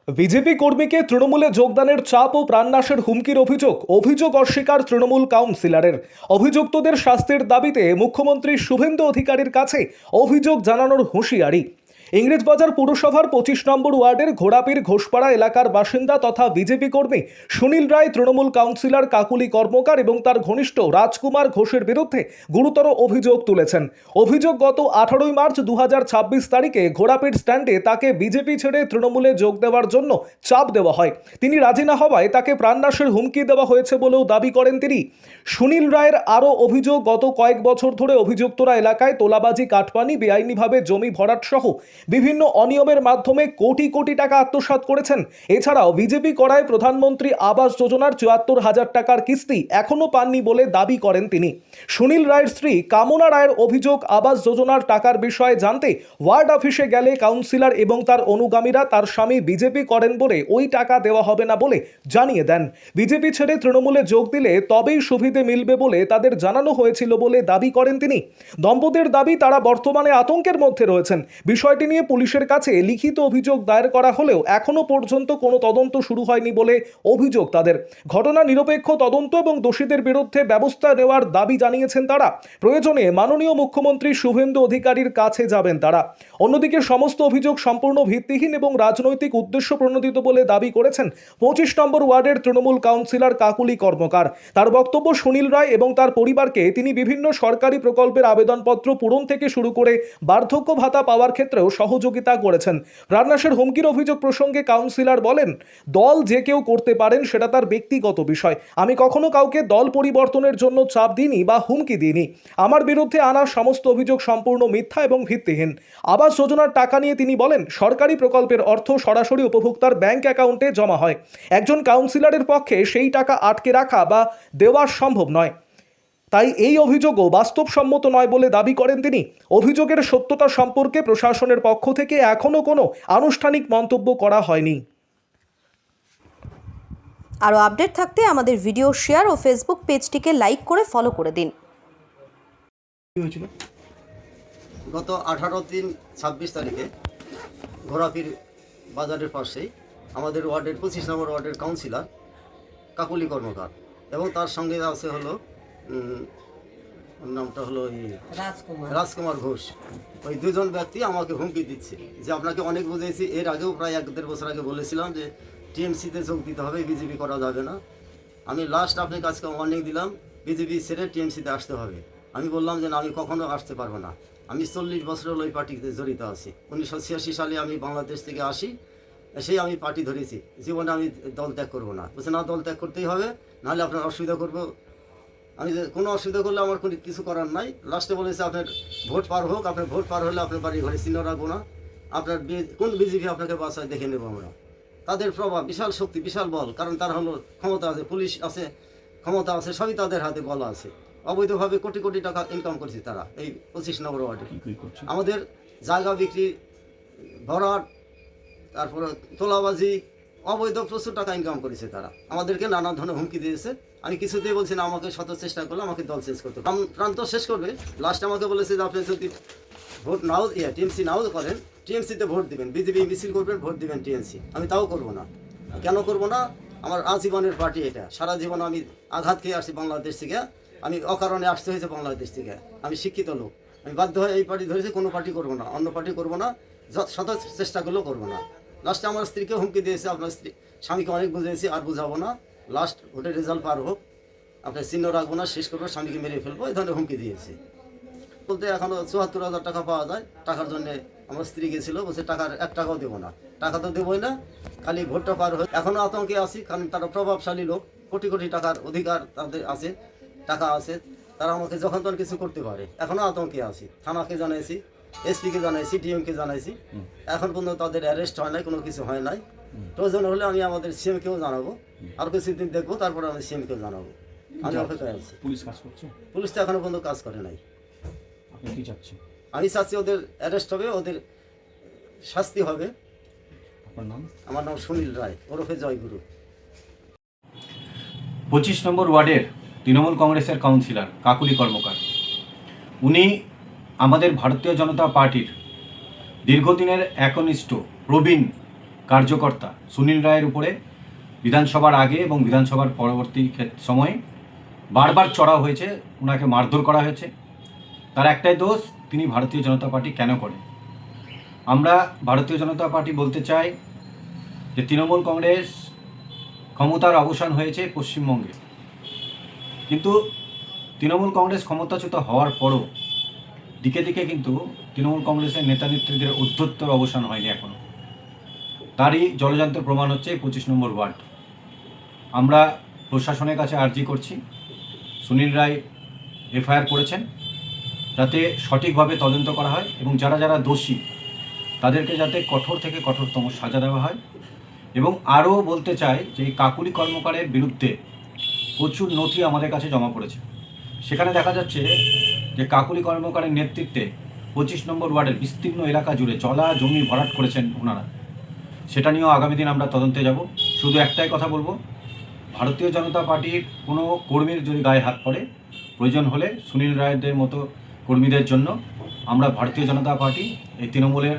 BJP কর্মীকে তৃণমূলে যোগদানের চাপ ও প্রাণনাশের হুমকির অভিযোগ অস্বীকার তৃণমূল কাউন্সিলরের। অভিযুক্তদের শাস্তির দাবিতে মুখ্যমন্ত্রী শুভেন্দু অধিকারীর কাছে অভিযোগ জানানোর হুঁশিয়ারি। ইংরেজবাজার পুরসভার 25 নম্বর ওয়ার্ডের ঘোড়াপীর ঘোষপাড়া এলাকার বাসিন্দা তথা বিজেপি কর্মী সুনীল রায় তৃণমূল কাউন্সিলর কাকুলি কর্মকার এবং তার ঘনিষ্ঠ রাজকুমার ঘোষের বিরুদ্ধে গুরুতর অভিযোগ তুলেছেন। অভিযোগ, গত 18 মার্চ 2026 তারিখে ঘোড়াপীর স্ট্যান্ডে তাকে বিজেপি ছেড়ে তৃণমূলে যোগ দেওয়ার জন্য চাপ দেওয়া হয়। তিনি রাজি না হওয়ায় তাকে প্রাণনাশের হুমকি দেওয়া হয়েছে বলেও দাবি করেন তিনি। সুনীল রায়ের আরও অভিযোগ, গত কয়েক বছর ধরে অভিযুক্তরা এলাকায় তোলাবাজি, কাটপানি, বেআইনিভাবে জমি ভরাট সহ বিভিন্ন অনিয়মের মাধ্যমে কোটি কোটি টাকা আত্মসাৎ করেছেন। এছাড়াও বিজেপি করায় প্রধানমন্ত্রী আবাস যোজনার 74,000 টাকার কিস্তি এখনও পাননি বলে দাবি করেন তিনি। সুনীল রায়ের স্ত্রী কামনা রায়ের অভিযোগ, আবাস যোজনার টাকার বিষয়ে জানতে ওয়ার্ড অফিসে গেলে কাউন্সিলর এবং তার অনুগামীরা তার স্বামী বিজেপি করেন বলে ওই টাকা দেওয়া হবে না বলে জানিয়ে দেন। বিজেপি ছেড়ে তৃণমূলে যোগ দিলে তবেই সুবিধে মিলবে বলে তাদের জানানো হয়েছিল বলে দাবি করেন তিনি। দম্পতির দাবি, তারা বর্তমানে আতঙ্কের মধ্যে রয়েছেন। বিষয়টি নিয়ে পুলিশের কাছে লিখিত অভিযোগ দায়ের করা হলেও এখনো পর্যন্ত কোনো তদন্ত শুরু হয়নি বলে অভিযোগ তাদের। ঘটনা নিরপেক্ষ তদন্ত এবং দোষীদের বিরুদ্ধে ব্যবস্থা নেওয়ার দাবি জানিয়েছেন তারা। প্রয়োজনে মাননীয় মুখ্যমন্ত্রী শুভেন্দু অধিকারীর কাছে যাবেন তারা। অন্যদিকে সমস্ত অভিযোগ সম্পূর্ণ ভিত্তিহীন এবং রাজনৈতিক উদ্দেশ্য প্রণোদিত বলে দাবি করেছেন 25 নম্বর ওয়ার্ডের তৃণমূল কাউন্সিলর কাকুলি কর্মকার। তার বক্তব্য, সুনীল রায় এবং তার পরিবারকে তিনি বিভিন্ন সরকারি প্রকল্পের আবেদনপত্র পূরণ থেকে শুরু করে বার্ধক্য ভাতা পাওয়ার ক্ষেত্রেও সহযোগিতা করেছেন। প্রাণনাশের হুমকির অভিযোগ প্রসঙ্গে কাউন্সিলর বলেন, দল যে কেউ করতে পারেন সেটা তার ব্যক্তিগত বিষয়। আমি কখনো কাউকে দল পরিবর্তনের জন্য চাপ দিইনি বা হুমকি দিইনি। আমার বিরুদ্ধে আনা সমস্ত অভিযোগ সম্পূর্ণ মিথ্যা এবং ভিত্তিহীন। আবাস যোজনার টাকা নিয়ে তিনি বলেন, সরকারি প্রকল্পের অর্থ সরাসরি উপভোক্তার ব্যাংক অ্যাকাউন্টে জমা হয়। একজন কাউন্সিলরের পক্ষে সেই টাকা আটকে রাখা বা দেওয়া সম্ভব নয়। তাই এই অভিযোগও বাস্তবসম্মত নয় বলে দাবি করেন তিনি। অভিযোগের সত্যতা সম্পর্কে প্রশাসনের পক্ষ থেকে এখনও কোনো আনুষ্ঠানিক মন্তব্য করা হয়নি। আরও আপডেট থাকতে আমাদের ভিডিও শেয়ার ও ফেসবুক পেজটিকে লাইক করে ফলো করে দিন। গত 18/3/26 তারিখে ঘোড়াপীর বাজারের পাশেই আমাদের ওয়ার্ডের 25 নম্বর ওয়ার্ডের কাউন্সিলর কাকুলি কর্মকার এবং তার সঙ্গে আছে হলো নামটা হলো রাজকুমার ঘোষ। ওই দুজন ব্যক্তি আমাকে হুমকি দিচ্ছে যে আপনাকে অনেক বুঝেছি, এর আগেও প্রায় 1-1.5 বছর আগে বলেছিলাম যে টিএমসিতে যোগ দিতে হবে, বিজেপি করা যাবে না। আমি লাস্ট আপনার কাছে ওয়ার্নিং দিলাম, বিজেপি ছেড়ে টিএমসিতে আসতে হবে। আমি বললাম যে না, আমি কখনো আসতে পারবো না। আমি 40 বছর হলো ওই পার্টিতে জড়িত আছি। 1986 সালে আমি বাংলাদেশ থেকে আসি, সেই আমি পার্টি ধরেছি। জীবনে আমি দল ত্যাগ করবো না। বলছে না, দল ত্যাগ করতেই হবে, নাহলে আপনার অসুবিধা করবো। আমি যে কোনো অসুবিধা করলে আমার কোনো কিছু করার নাই। লাস্টে বলেছে আপনার ভোট পার হোক, আপনার ভোট পার হলে আপনার বাড়ি ঘরে চিহ্ন রাখবো না, আপনার কোন বিজেপি আপনাকে বাঁচায় দেখে নেবো আমরা। তাদের প্রভাব, বিশাল শক্তি, বিশাল বল, কারণ তার হলো ক্ষমতা আছে, পুলিশ আছে, ক্ষমতা আছে, সবই তাদের হাতে বলা আছে। অবৈধভাবে কোটি কোটি টাকা ইনকাম করছে তারা এই 25 নম্বর ওয়ার্ডে। আমাদের জায়গা বিক্রি, ভরাট, তারপরে তোলাবাজি, অবৈধ প্রচুর টাকা ইনকাম করেছে তারা। আমাদেরকে নানা ধরনের হুমকি দিয়েছে। আমি কিছুতেই বলছি না, আমাকে শত চেষ্টা করলে আমাকে দল শেষ করতে হবে, প্রান্ত শেষ করবে। লাস্ট আমাকে বলেছে যে আপনি যদি ভোট নাও টিএমসি নাও করেন, টিএমসিতে ভোট দিবেন, বিজেপি মিছিল করবেন, ভোট দিবেন টিএমসি। আমি তাও করবো না। কেন করবো না? আমার আজীবনের পার্টি এটা। সারা জীবন আমি আঘাত খেয়ে আসছি বাংলাদেশ থেকে। আমি অকারণে আসতে হয়েছে বাংলাদেশ থেকে। আমি শিক্ষিত লোক, আমি বাধ্য হয়ে এই পার্টি ধরেছি। কোনো পার্টি করবো না, অন্য পার্টি করবো না, শত চেষ্টা করলেও করবো না। লাস্টে আমার স্ত্রীকে হুমকি দিয়েছে, আপনার স্বামীকে অনেক বুঝিয়েছি, আর বুঝাবো না। লাস্ট ভোটের রেজাল্ট পার হোক, আপনার চিহ্ন রাখবো না, শেষ করবো, স্বামীকে মেরে ফেলবো, এই ধরনের হুমকি দিয়েছে। বলতে এখনও 74,000 টাকা পাওয়া যায়। টাকার জন্য আমার স্ত্রী গেছিলো, বলছে টাকার 1 টাকাও দেবো না। টাকা তো দেবোই না, খালি ভোটটা পার হয়ে। এখনও আতঙ্কে আছি, কারণ তারা প্রভাবশালী লোক, কোটি কোটি টাকার অধিকার তাদের আছে, টাকা আছে, তারা আমাকে যখন তখন কিছু করতে পারে। এখনও আতঙ্কে আছি। থানাকে জানাইছি, এসপিকে জানাইছি, ডিএমকে জানাইছি, এখন পর্যন্ত তাদের অ্যারেস্ট হয় নাই, কোনো কিছু হয় নাই। প্রয়োজন হলে আমি আমাদের সিএমকেও জানাবো, আর কিছুদিন দেখবো, তারপরে আমি সিএমকেও জানাবো। আমি অপেক্ষায় আছি। পুলিশ কাজ করছে? পুলিশ তো এখনো পর্যন্ত কাজ করে নাই। আপনি কি চাচ্ছেন? আমি চাচ্ছি ওদের অ্যারেস্ট হবে, ওদের শাস্তি হবে। আপনার নাম? আমার নাম সুনীল রায়, ওরফে জয়গুরু। 25 নম্বর ওয়ার্ডের তৃণমূল কংগ্রেসের কাউন্সিলর কাকুলি কর্মকার। উনি আমাদের ভারতীয় জনতা পার্টির দীর্ঘদিনের একনিষ্ঠ প্রবীণ কার্যকর্তা সুনীল রায়ের উপরে বিধানসভার আগে এবং বিধানসভার পরবর্তী সময়ে বারবার চড়াও হয়েছে, ওনাকে মারধর করা হয়েছে। তার একটাই দোষ, তিনি ভারতীয় জনতা পার্টি কেন করে। আমরা ভারতীয় জনতা পার্টি বলতে চাই যে তৃণমূল কংগ্রেস ক্ষমতার অবসান হয়েছে পশ্চিমবঙ্গে, কিন্তু তৃণমূল কংগ্রেস ক্ষমতাচ্যুত হওয়ার পরও দিকে দিকে কিন্তু তৃণমূল কংগ্রেসের নেতা নেত্রীদের ঔদ্ধত্যের অবসান হয়নি এখনও। তারই জলজান্ত প্রমাণ হচ্ছে 25 নম্বর ওয়ার্ড। আমরা প্রশাসনের কাছে আর্জি করছি, সুনীল রায় এফআইআর করেছেন, যাতে সঠিকভাবে তদন্ত করা হয় এবং যারা যারা দোষী তাদেরকে যাতে কঠোর থেকে কঠোরতম সাজা দেওয়া হয়। এবং আরও বলতে চাই যে এই কাকুলি কর্মকারের বিরুদ্ধে প্রচুর নথি আমাদের কাছে জমা পড়েছে। সেখানে দেখা যাচ্ছে যে কাকুলি কর্মকারের নেতৃত্বে 25 নম্বর ওয়ার্ডের বিস্তীর্ণ এলাকা জুড়ে জলা জমি ভরাট করেছেন ওনারা। সেটা নিয়েও আগামী দিন আমরা তদন্তে যাব। শুধু একটাই কথা বলবো, ভারতীয় জনতা পার্টির কোনো কর্মীর যদি গায়ে হাত পড়ে, প্রয়োজন হলে সুনীল রায়দের মতো কর্মীদের জন্য আমরা ভারতীয় জনতা পার্টি এই তৃণমূলের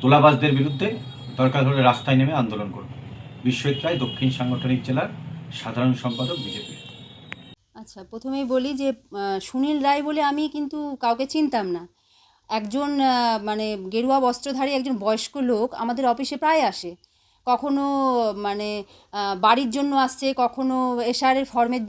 তোলাবাজদের বিরুদ্ধে দরকার হলে রাস্তায় নেমে আন্দোলন করব। বিশ্বজিৎ রায়, দক্ষিণ সাংগঠনিক জেলার সাধারণ সম্পাদক, বিজেপি। আচ্ছা, প্রথমেই বলি যে সুনীল রায় বলে আমি কিন্তু কাউকে চিনতাম না। একজন মানে গেরুয়া বস্ত্রধারী একজন বয়স্ক লোক আমাদের অফিসে প্রায় আসে। কখনো মানে বাড়ির জন্য আসছে, কখনো এসআরের ফর্মে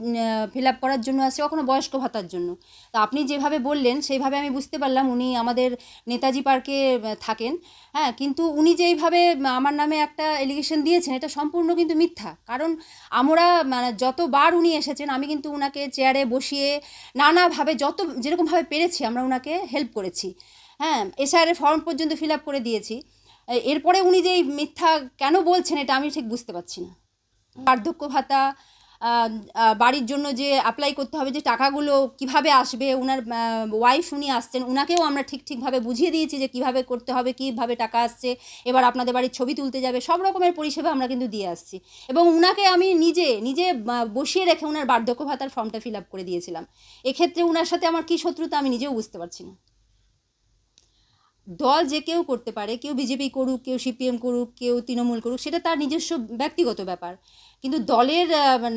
ফিল আপ করার জন্য আসছে, কখনো বয়স্ক ভাতার জন্য। তো আপনি যেভাবে বললেন সেইভাবে আমি বুঝতে পারলাম উনি আমাদের নেতাজি পার্কে থাকেন। হ্যাঁ, কিন্তু উনি যে এইভাবে আমার নামে একটা এলিগেশন দিয়েছেন এটা সম্পূর্ণ কিন্তু মিথ্যা। কারণ আমরা মানে যতবার উনি এসেছেন আমি কিন্তু উনাকে চেয়ারে বসিয়ে নানাভাবে যেরকমভাবে পেরেছি আমরা উনাকে হেল্প করেছি। হ্যাঁ, এসআরের ফর্ম পর্যন্ত ফিল আপ করে দিয়েছি। এরপরে উনি যে এই মিথ্যা কেন বলছেন এটা আমি ঠিক বুঝতে পারছি না। বার্ধক্য ভাতা, বাড়ির জন্য যে অ্যাপ্লাই করতে হবে, যে টাকাগুলো কিভাবে আসবে, উনার ওয়াইফ উনি আসছেন, উনাকেও আমরা ঠিকভাবে বুঝিয়ে দিয়েছি যে কিভাবে করতে হবে, কিভাবে টাকা আসছে, এবার আপনাদের বাড়ির ছবি তুলতে যাবে, সব রকমের পরিষেবা আমরা কিন্তু দিয়ে আসছি। এবং উনাকে আমি নিজে বসিয়ে রেখে উনার বার্ধক্য ভাতার ফর্মটা ফিল আপ করে দিয়েছিলাম। এক্ষেত্রে উনার সাথে আমার কী শত্রুতা আমি নিজেও বুঝতে পারছি না। দল যে কেউ করতে পারে, কেউ বিজেপি করুক, কেউ সিপিএম করুক, কেউ তৃণমূল করুক, সেটা তার নিজস্ব ব্যক্তিগত ব্যাপার। কিন্তু দলের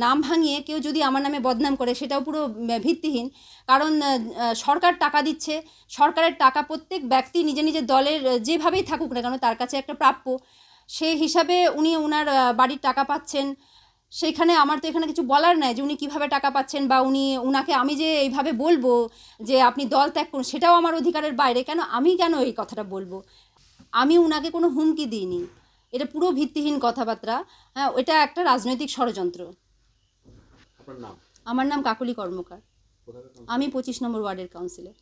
নাম ভাঙিয়ে কেউ যদি আমার নামে বদনাম করে সেটাও পুরো ভিত্তিহীন। কারণ সরকার টাকা দিচ্ছে, সরকারের টাকা প্রত্যেক ব্যক্তি নিজের দলের যেভাবেই থাকুক না কেন তার কাছে একটা প্রাপ্য। সেই হিসাবে উনি ওনার বাড়ির টাকা পাচ্ছেন, সেইখানে আমার তো এখানে কিছু বলার নাই যে উনি কীভাবে টাকা পাচ্ছেন, বা উনাকে আমি যে এইভাবে বলবো যে আপনি দল ত্যাগ করুন সেটাও আমার অধিকারের বাইরে। আমি কেন এই কথাটা বলবো? আমি উনাকে কোনো হুমকি দিইনি, এটা পুরো ভিত্তিহীন কথাবার্তা। হ্যাঁ, এটা একটা রাজনৈতিক ষড়যন্ত্র। আমার নাম কাকলি কর্মকার, আমি 25 নম্বর ওয়ার্ডের কাউন্সিলর।